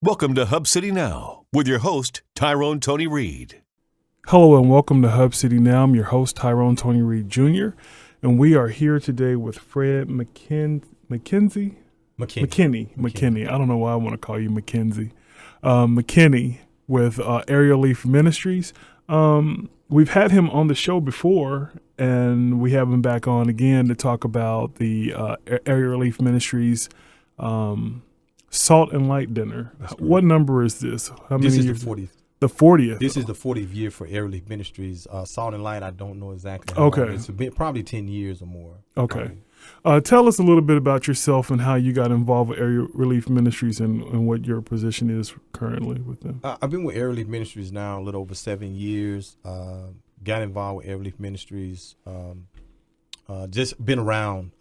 Welcome to Hub City Now with your host, Tyrone Tony Reed. Hello and welcome to Hub City Now. I'm your host, Tyrone Tony Reed Jr., and we are here today with Fred McKinnie. I don't know why I want to call you McKenzie. McKinnie with Area Relief Ministries. We've had him on the show before, and we have him back on again to talk about the Area Relief Ministries Salt and Light Dinner. What number is this? How many This is years? the 40th. The 40th. This is the 40th year for Area Relief Ministries. Salt and Light, I don't know exactly how Okay. long. It's been probably 10 years or more. Okay. Tell us a little bit about yourself and how you got involved with Area Relief Ministries and what your position is currently with them. I've been with Area Relief Ministries now a little over 7 years. Got involved with Area Relief Ministries. Just been around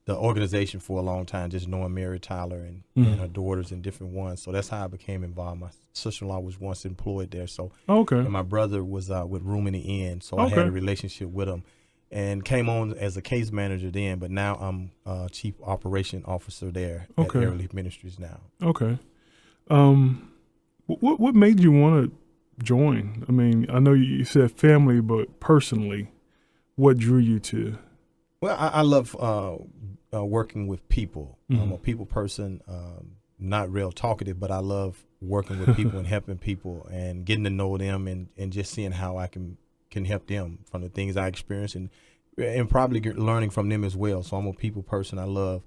the organization for a long time, just knowing Mary Tyler and her daughters and different ones. So that's how I became involved. My sister-in-law was once employed there. So and my brother was with Room in the Inn. So I had a relationship with him and came on as a case manager then. But now I'm Chief Operation Officer there at Area Relief Ministries now. Okay. What made you want to join? I mean, I know you said family, but personally, what drew you to? Well, I love working with people. I'm a people person, not real talkative, but I love working with people and helping people and getting to know them and just seeing how I can help them from the things I experience and probably learning from them as well. So I'm a people person. I love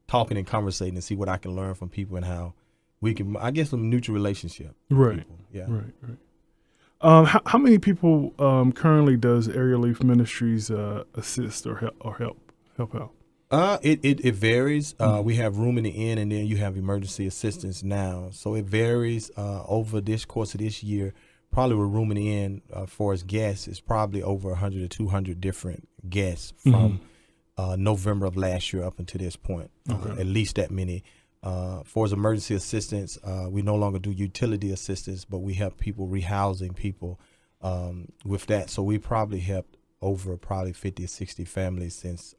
talking and conversating and see what I can learn from people and how we can, I guess, a mutual relationship. Right. People. Yeah. Right. How many people currently does Area Relief Ministries assist or help out? It varies. We have Room in the Inn, and then you have emergency assistance now. So it varies over this course of this year. Probably with Room in the Inn, for as guests, it's probably over 100 to 200 different guests from November of last year up until this point. At least that many. For as emergency assistance, we no longer do utility assistance, but we help people rehousing people with that. So we probably helped over 50 or 60 families since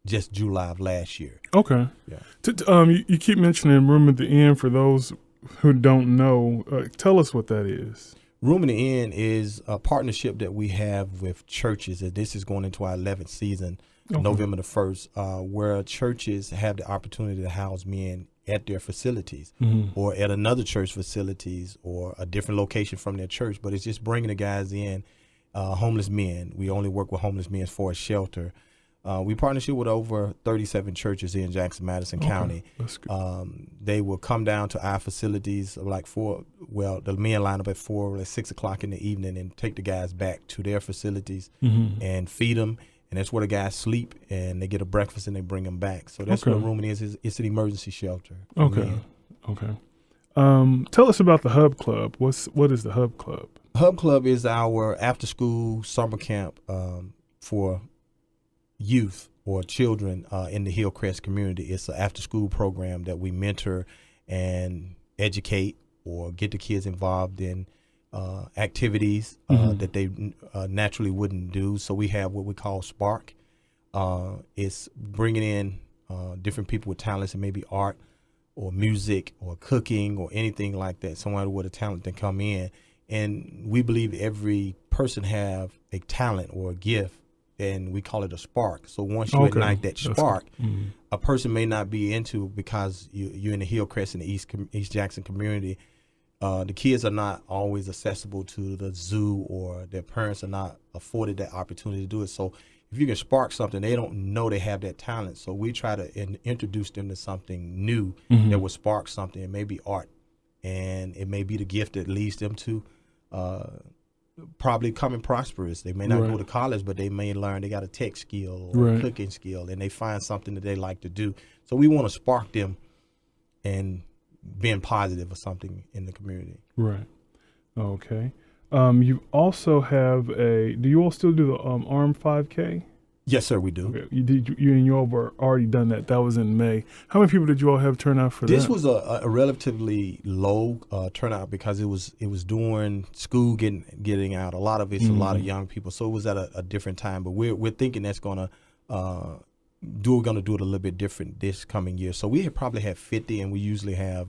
just July of last year. Okay. Yeah. You keep mentioning Room at the Inn. For those who don't know, tell us what that is. Room in the Inn is a partnership that we have with churches, and this is going into our 11th season, November the 1st, where churches have the opportunity to house men at their facilities or at another church facilities or a different location from their church. But it's just bringing the guys in, homeless men. We only work with homeless men for a shelter. We partnership with over 37 churches in Jackson, Madison County. That's good. They will come down to our facilities like the men line up at 6 o'clock in the evening and take the guys back to their facilities and feed them. And that's where the guys sleep, and they get a breakfast and they bring them back. So that's what Room is. It's an emergency shelter. Okay. Tell us about the Hub Club. What is the Hub Club? Hub Club is our after-school summer camp for youth or children in the Hillcrest community. It's an after-school program that we mentor and educate or get the kids involved in activities that they naturally wouldn't do. So we have what we call Spark. It's bringing in different people with talents and maybe art or music or cooking or anything like that. Someone with a talent can come in. And we believe every person have a talent or a gift, and we call it a spark. So once you ignite that spark, a person may not be into because you're in the Hillcrest in the East Jackson community. The kids are not always accessible to the zoo, or their parents are not afforded that opportunity to do it. So if you can spark something, they don't know they have that talent. So we try to introduce them to something new that will spark something. It may be art, and it may be the gift that leads them to probably becoming prosperous. They may not go to college, but they may learn they got a tech skill or a cooking skill, and they find something that they like to do. So we want to spark them and being positive or something in the community. Right. Okay. You also have do you all still do the Arm 5K? Yes, sir, we do. Okay. You all were already done that. That was in May. How many people did you all have turn out for This that? was a relatively low turnout because it was during school getting out. A lot of it's a lot of young people, so it was at a different time. But we're thinking that's going to we're going to do it a little bit different this coming year. So we probably have 50, and we usually have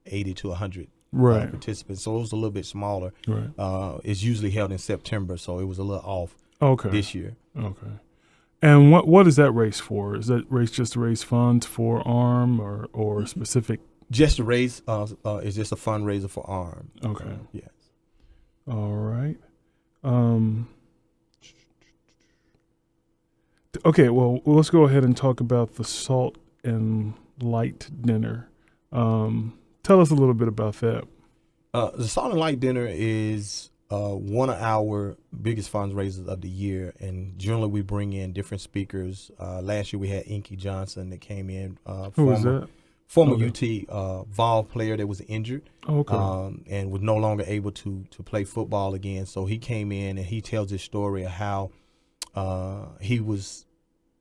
80 to 100 participants. So it was a little bit smaller. Right. It's usually held in September, so it was a little off this year. Okay. And what is that race for? Is that race just to raise funds for ARM or specific? Just to raise is just a fundraiser for ARM. Okay. Yes. All right. Okay, well, let's go ahead and talk about the Salt and Light Dinner. Tell us a little bit about that. The Salt and Light Dinner is one of our biggest fundraisers of the year, and generally we bring in different speakers. Last year we had Inky Johnson that came in. Who was that? Former UT vol player that was injured and was no longer able to play football again. So he came in and he tells his story of how he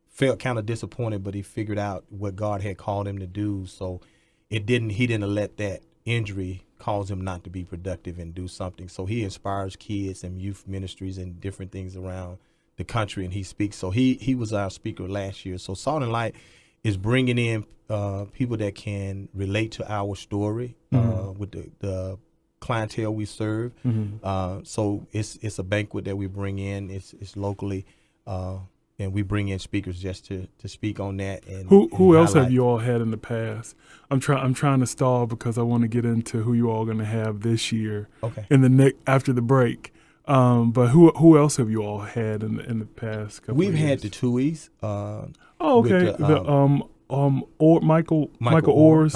felt kind of disappointed, but he figured out what God had called him to do. So he didn't let that injury cause him not to be productive and do something. So he inspires kids and youth ministries and different things around the country, and he speaks. So he was our speaker last year. So Salt and Light is bringing in people that can relate to our story with the clientele we serve. So it's a banquet that we bring in. It's locally, and we bring in speakers just to speak on that. And who else have you all had in the past? I'm trying to stall because I want to get into who you all are going to have this year. Okay. After the break. But who else have you all had in the past couple We've of years? had the Tuohys. Michael Orr's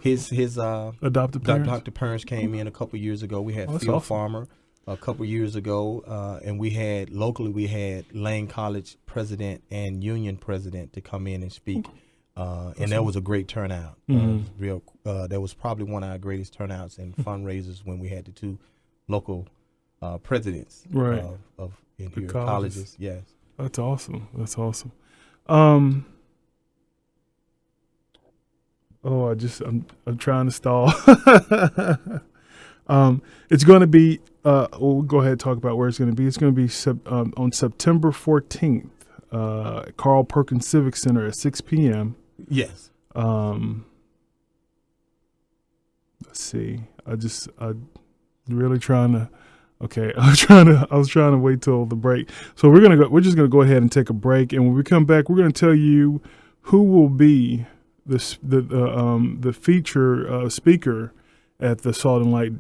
his adopted parents came in a couple years ago. We had Phil Farmer a couple years ago, and we had Lane College president and union president to come in and speak, and that was a great turnout. That was probably one of our greatest turnouts and fundraisers when we had the two local presidents of in colleges. Yes, that's awesome. I'm trying to stall. It's going to be. We'll go ahead and talk about where it's going to be. It's going to be on September 14th, Carl Perkins Civic Center at 6 p.m. Yes. Let's see. I'm really trying to. Okay, I was trying to wait till the break. So we're just gonna go ahead and take a break, and when we come back, we're gonna tell you who will be the feature speaker at the Salt and Light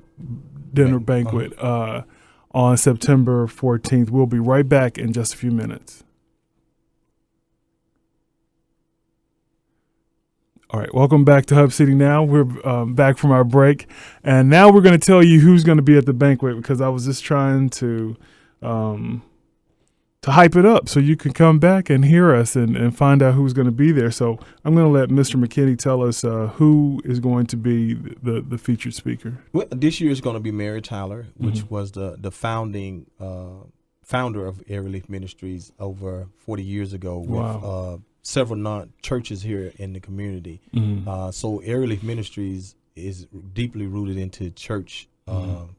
Dinner Banquet on September 14th. We'll be right back in just a few minutes. All right, welcome back to Hub City Now. We're back from our break, and now we're going to tell you who's going to be at the banquet, because I was just trying to hype it up so you can come back and hear us and find out who's going to be there. So I'm going to let Mr. McKinney tell us who is going to be the featured speaker. Well, this year is going to be Mary Tyler, which was the founder of Area Relief Ministries over 40 years ago. With, several churches here in the community. So Area Relief Ministries is deeply rooted into church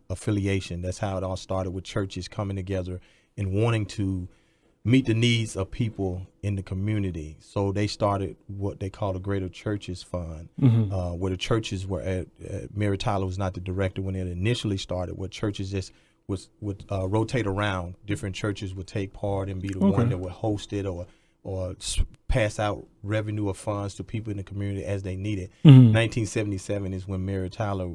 affiliation. That's how it all started, with churches coming together and wanting to meet the needs of people in the community. So they started what they call the Greater Churches Fund, where the churches were at. Mary Tyler was not the director when it initially started, where churches just would rotate around. Different churches would take part and be the one that would host it or pass out revenue or funds to people in the community as they need it. 1977 is when Mary Tyler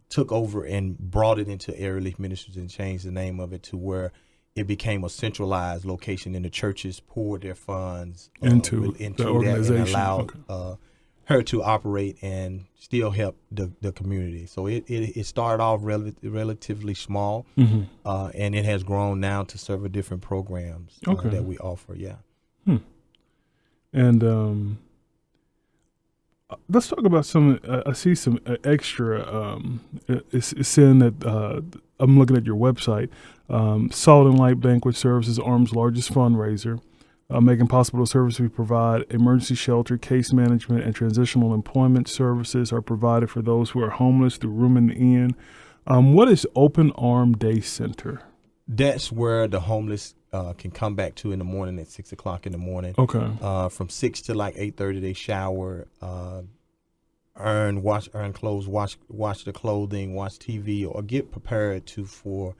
took over and brought it into Area Relief Ministries and changed the name of it to where it became a centralized location, and the churches poured their funds into the organization and allowed her to operate and still help the community. So it started off relatively small, and it has grown now to several different programs that we offer. Yeah. And let's talk about some. I see some extra. It's saying that I'm looking at your website. Salt and Light Banquet serves as ARM's largest fundraiser, making possible the service we provide. Emergency shelter, case management, and transitional employment services are provided for those who are homeless through Room in the Inn. What is Open Arm Day Center? That's where the homeless can come back to in the morning at 6 o'clock in the morning. Okay. From 6 to like 8:30, they shower, earn clothes, wash the clothing, watch TV, or get prepared for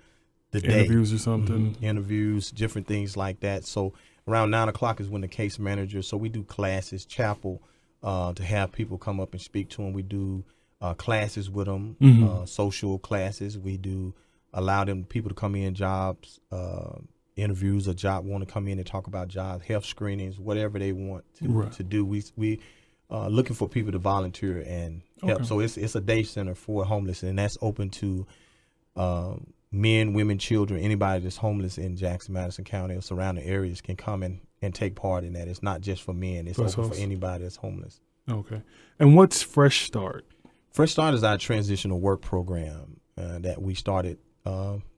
the day. Interviews or something. Interviews, different things like that. So around 9 o'clock is when the case manager. So we do classes, chapel, to have people come up and speak to them. We do classes with them, social classes. We do allow people to come in, jobs, interviews, want to come in and talk about jobs, health screenings, whatever they want to do. We looking for people to volunteer and help. Okay. So it's a day center for homeless, and that's open to men, women, children, anybody that's homeless in Jackson, Madison County or surrounding areas can come and take part in that. It's not just for men. It's open for anybody that's homeless. Okay. And what's Fresh Start? Fresh Start is our transitional work program that we started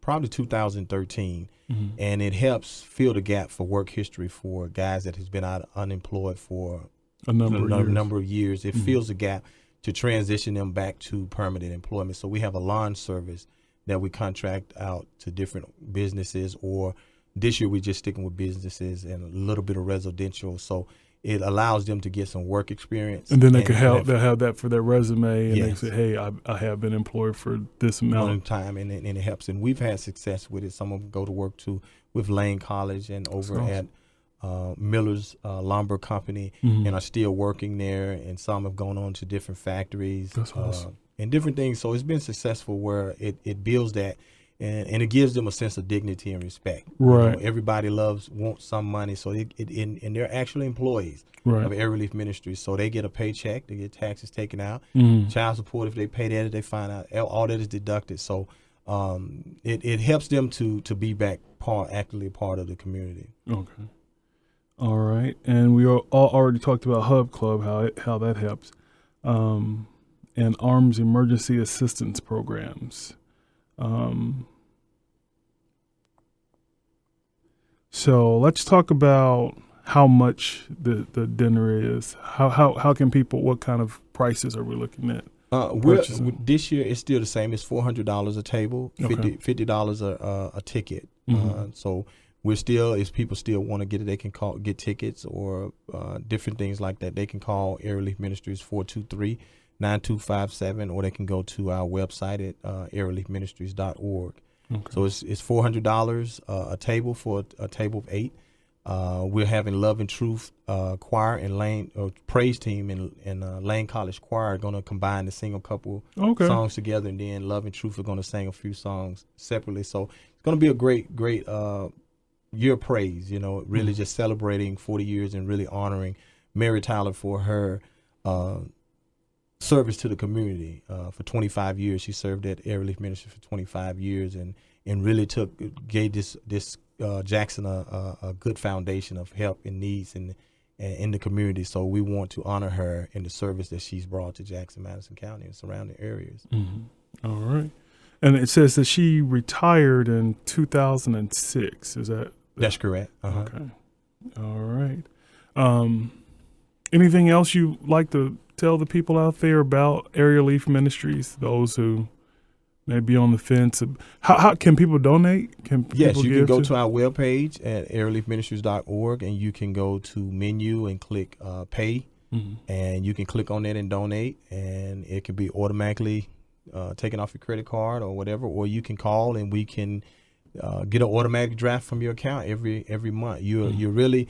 probably 2013, and it helps fill the gap for work history for guys that has been unemployed for a number of years. It fills the gap to transition them back to permanent employment. So we have a lawn service that we contract out to different businesses, or this year we're just sticking with businesses and a little bit of residential. So it allows them to get some work experience. And then they'll have that for their resume, and Yes. they say, hey, I have been employed for this amount of time, and it helps. And we've had success with it. Some of them go to work with Lane College and over at Miller's Lumber Company, and are still working there. And some have gone on to different factories. That's awesome. And different things. So it's been successful where it builds that, and it gives them a sense of dignity and respect. Right. Everybody wants some money, so and they're actually employees of Area Relief Ministries. So they get a paycheck, they get taxes taken out, child support if they pay that, they find out all that is deducted. So it helps them to be back actively part of the community. Okay. All right. And we already talked about Hub Club, how that helps. And Arms Emergency Assistance Programs. So let's talk about how much the dinner is. How can people? What kind of prices are we looking at? This year it's still the same. It's $400 a table, $50 a ticket. So we're still, if people still want to get it, they can get tickets or different things like that. They can call Area Relief Ministries 423-9257, or they can go to our website at areareliefministries.org. Okay. So it's $400 a table for a table of 8. We're having Love and Truth choir and praise team and Lane College choir are going to combine to sing a couple songs together, and then Love and Truth are going to sing a few songs separately. So it's going to be a great year of praise. Really just celebrating 40 years and really honoring Mary Tyler for her service to the community. For 25 years, she served at Area Relief Ministries for 25 years, and really gave this Jackson a good foundation of help and needs in the community. So we want to honor her in the service that she's brought to Jackson, Madison County and surrounding areas. All right. And it says that she retired in 2006. Is that? That's correct. Okay. All right. Anything else you like to tell the people out there about Area Relief Ministries, those who may be on the fence? How can people donate? Yes, you can go to our webpage at areareliefministries.org, and you can go to menu and click pay, and you can click on that and donate, and it can be automatically taken off your credit card or whatever, or you can call and we can get an automatic draft from your account every month. You really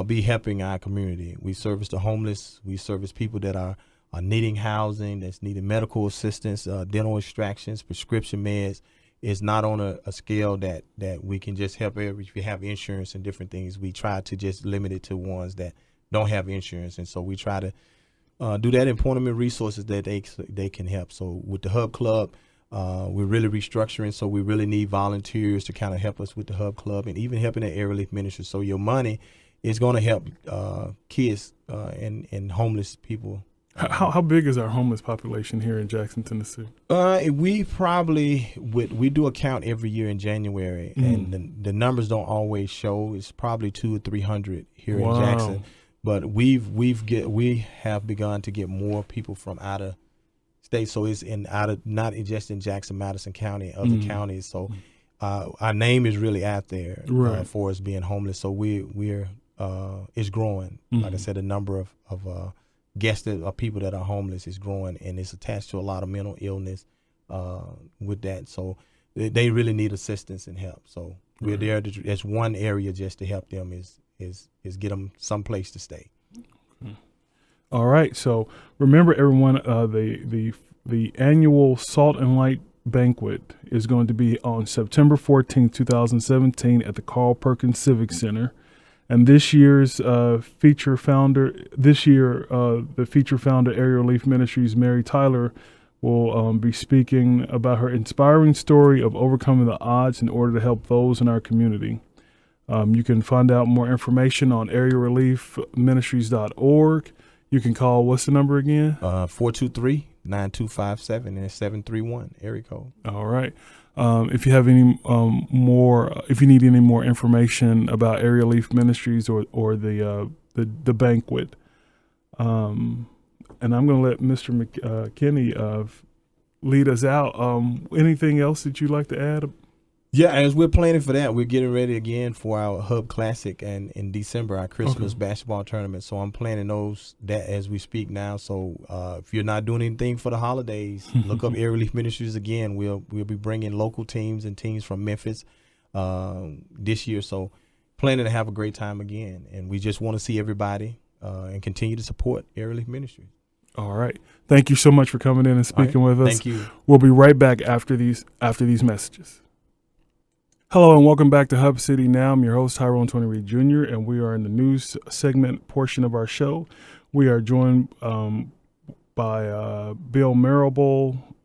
be helping our community. We service the homeless. We service people that are needing housing, that's needing medical assistance, dental extractions, prescription meds. It's not on a scale that we can just help if you have insurance and different things. We try to just limit it to ones that don't have insurance, and so we try to do that and point them in resources that they can help. So with the Hub Club, we're really restructuring, so we really need volunteers to kind of help us with the Hub Club and even helping the Area Relief Ministry. So your money is going to help kids and homeless people. How big is our homeless population here in Jackson, Tennessee? We probably we do a count every year in January, and the numbers don't always show. It's probably 200 or 300 here in Jackson, but we have begun to get more people from out of state. So it's not just in Jackson, Madison County, other counties. So our name is really out there Right. for us being homeless. So we're it's growing. Like I said, the number of guests that are people that are homeless is growing, and it's attached to a lot of mental illness with that. So they really need assistance and help. So we're there as one area just to help them is get them someplace to stay. All right. So remember, everyone, the annual Salt and Light Banquet is going to be on September 14th, 2017 at the Carl Perkins Civic Center. And this year's the feature founder, Area Relief Ministries, Mary Tyler, will be speaking about her inspiring story of overcoming the odds in order to help those in our community. You can find out more information on areareliefministries.org. You can call, what's the number again? 423-9257 and 731 area code. All right. If you have any if you need any more information about Area Relief Ministries or the banquet, and I'm going to let Mr. McKinney lead us out. Anything else that you'd like to add? Yeah, as we're planning for that, we're getting ready again for our Hub Classic and in December, our Christmas basketball tournament. So I'm planning that as we speak now. So if you're not doing anything for the holidays, look up Area Relief Ministries again. We'll be bringing local teams and teams from Memphis this year. So planning to have a great time again. And we just want to see everybody and continue to support Area Relief Ministries. All right. Thank you so much for coming in and speaking with us. Thank you. We'll be right back after these messages. Hello and welcome back to Hub City Now. I'm your host, Tyrone Tony Reed Jr., and we are in the news segment portion of our show. We are joined by Bill Marable,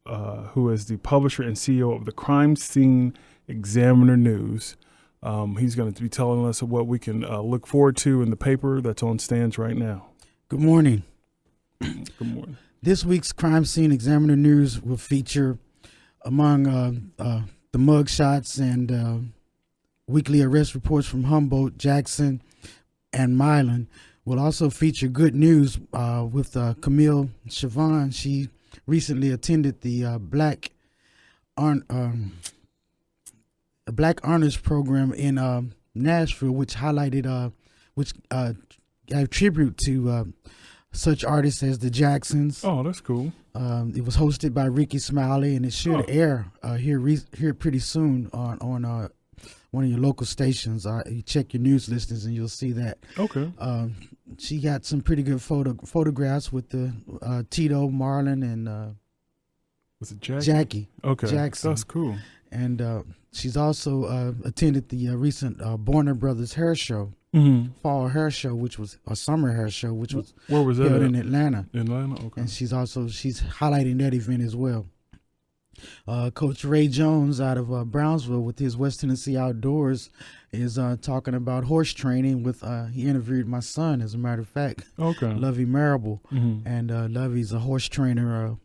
who is the publisher and CEO of the Crime Scene Examiner News. He's going to be telling us what we can look forward to in the paper that's on stands right now. Good morning. Good morning. This week's Crime Scene Examiner News will feature, among the mug shots and weekly arrest reports from Humboldt, Jackson, and Milan, will also feature good news with Camille Chavon. She recently attended the Black Honors Program in Nashville, which highlighted, gave tribute to such artists as the Jacksons. Oh, that's cool. It was hosted by Ricky Smiley, and it should air here pretty soon on one of your local stations. You check your news listings and you'll see that. Okay. She got some pretty good photographs with the Tito, Marlon, and was it Jackie? Jackie. Okay, Jackson. That's cool. And she's also attended the recent Borner Brothers hair show. Fall hair show, which was a summer hair show, which was where was that held in Atlanta. Okay. And she's highlighting that event as well. Coach Ray Jones out of Brownsville with his West Tennessee Outdoors is talking about horse training with he interviewed my son, as a matter of fact. Okay. Lovey Marable. And Lovey's a horse trainer.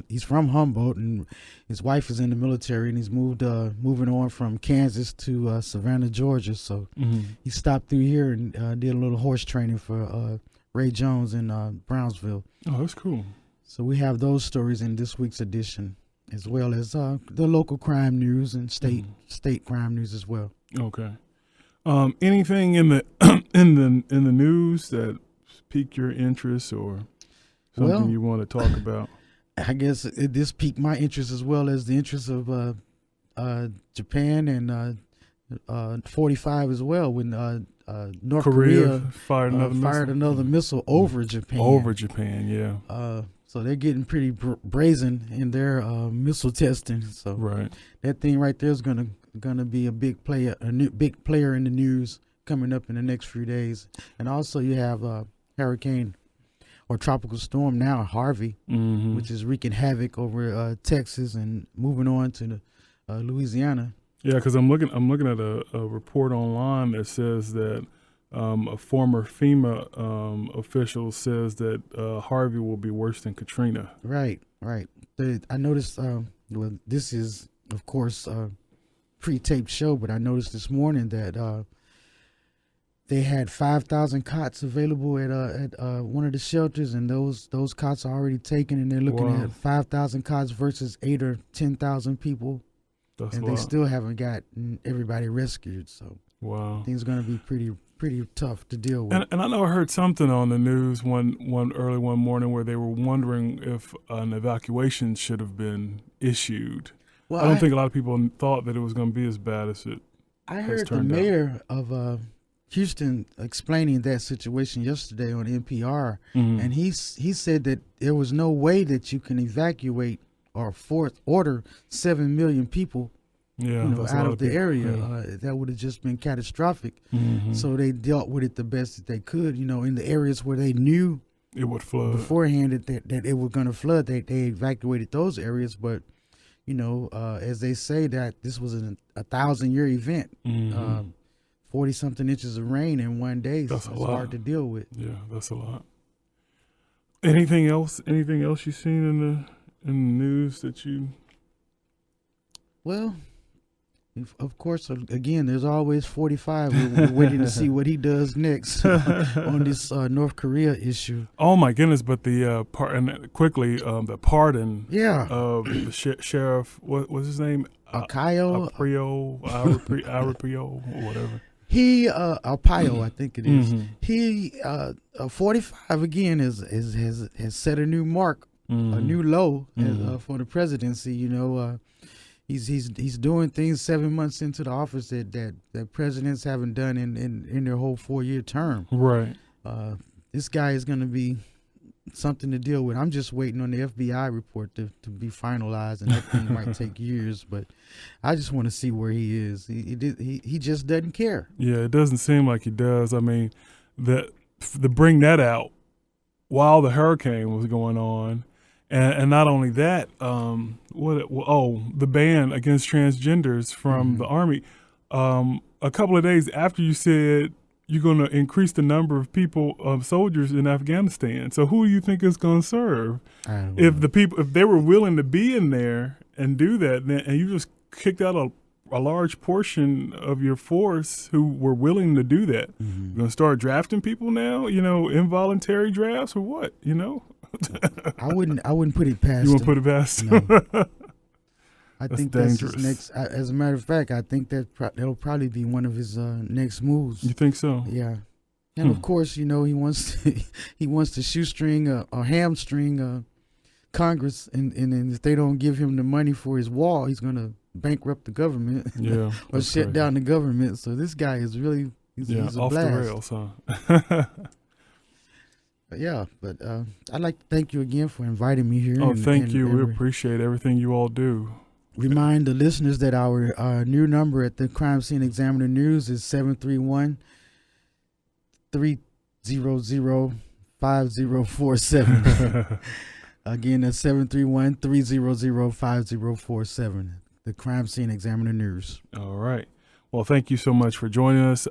He's from Humboldt, and his wife is in the military, and he's moving on from Kansas to Savannah, Georgia. So he stopped through here and did a little horse training for Ray Jones in Brownsville. Oh, that's cool. So we have those stories in this week's edition, as well as the local crime news and state crime news as well. Okay. Anything in the in the news that piqued your interest or something you want to talk about? I guess this piqued my interest as well as the interest of Japan and 45 as well, when North Korea fired another missile over Japan. Over Japan, yeah. So they're getting pretty brazen in their missile testing. So that thing right there is gonna be a big player in the news coming up in the next few days. And also you have hurricane or tropical storm now, Harvey, which is wreaking havoc over Texas and moving on to Louisiana. Yeah, because I'm looking at a report online that says that a former FEMA official says that Harvey will be worse than Katrina. Right. I noticed. Well, this is of course a pre-taped show, but I noticed this morning that they had 5,000 cots available at one of the shelters, and those cots are already taken, and they're looking at 5,000 cots versus 8,000 or 10,000 people and they still haven't got everybody rescued. So wow, things are going to be pretty tough to deal with. And I know I heard something on the news one morning where they were wondering if an evacuation should have been issued. Well, I don't think a lot of people thought that it was going to be as bad as it. I heard the mayor of Houston explaining that situation yesterday on NPR, and he said that there was no way that you can evacuate or order 7 million people out of the area. That would have just been catastrophic. So they dealt with it the best that they could. In the areas where they knew it would flood beforehand that it was going to flood, they evacuated those areas. But as they say, that this was a 1,000-year event. 40-something inches of rain in one day. That's a lot. Hard to deal with. Yeah, that's a lot. Anything else you've seen in the news that you? Well, of course, again, there's always 45. We're waiting to see what he does next on this North Korea issue. Oh my goodness! But the the pardon. Yeah. Of the sheriff. What was his name? Arpaio, or whatever. He Arpaio, I think it is. He 45 again has set a new mark, a new low for the presidency. He's doing things 7 months into the office that presidents haven't done in their whole 4-year term. Right. This guy is going to be something to deal with. I'm just waiting on the FBI report to be finalized, and that thing might take years. But I just want to see where he is. He just doesn't care. Yeah, it doesn't seem like he does. I mean, to bring that out while the hurricane was going on. And not only that, the ban against transgenders from the Army. A couple of days after you said you're going to increase the number of soldiers in Afghanistan. So who do you think is going to serve? If they were willing to be in there and do that, and you just kicked out a large portion of your force who were willing to do that, you're going to start drafting people now? Involuntary drafts or what? I wouldn't put it past. You won't put it past? No. I That's think dangerous. That's his next. As a matter of fact, I think that'll probably be one of his next moves. You think so? Yeah, and of course, he wants to shoestring or hamstring Congress, and if they don't give him the money for his wall, he's going to bankrupt the government. Yeah, or shut down the government. So this guy is really he's a off blast. The rails, huh? But I'd like to thank you again for inviting me here. Oh, thank you. We appreciate everything you all do. Remind the listeners that our new number at the Crime Scene Examiner News is 731-300-5047. Again, that's 731-300-5047. The Crime Scene Examiner News. All right. Well, thank you so much for joining us.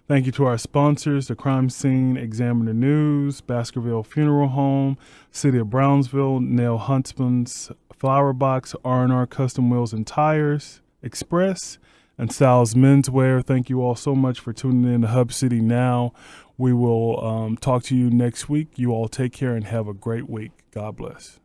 Thank you to our sponsors, the Crime Scene Examiner News, Baskerville Funeral Home, City of Brownsville, Nail Huntsman's Flower Box, R&R Custom Wheels and Tires, Express, and Sal's Menswear. Thank you all so much for tuning in to Hub City Now. We will talk to you next week. You all take care and have a great week. God bless.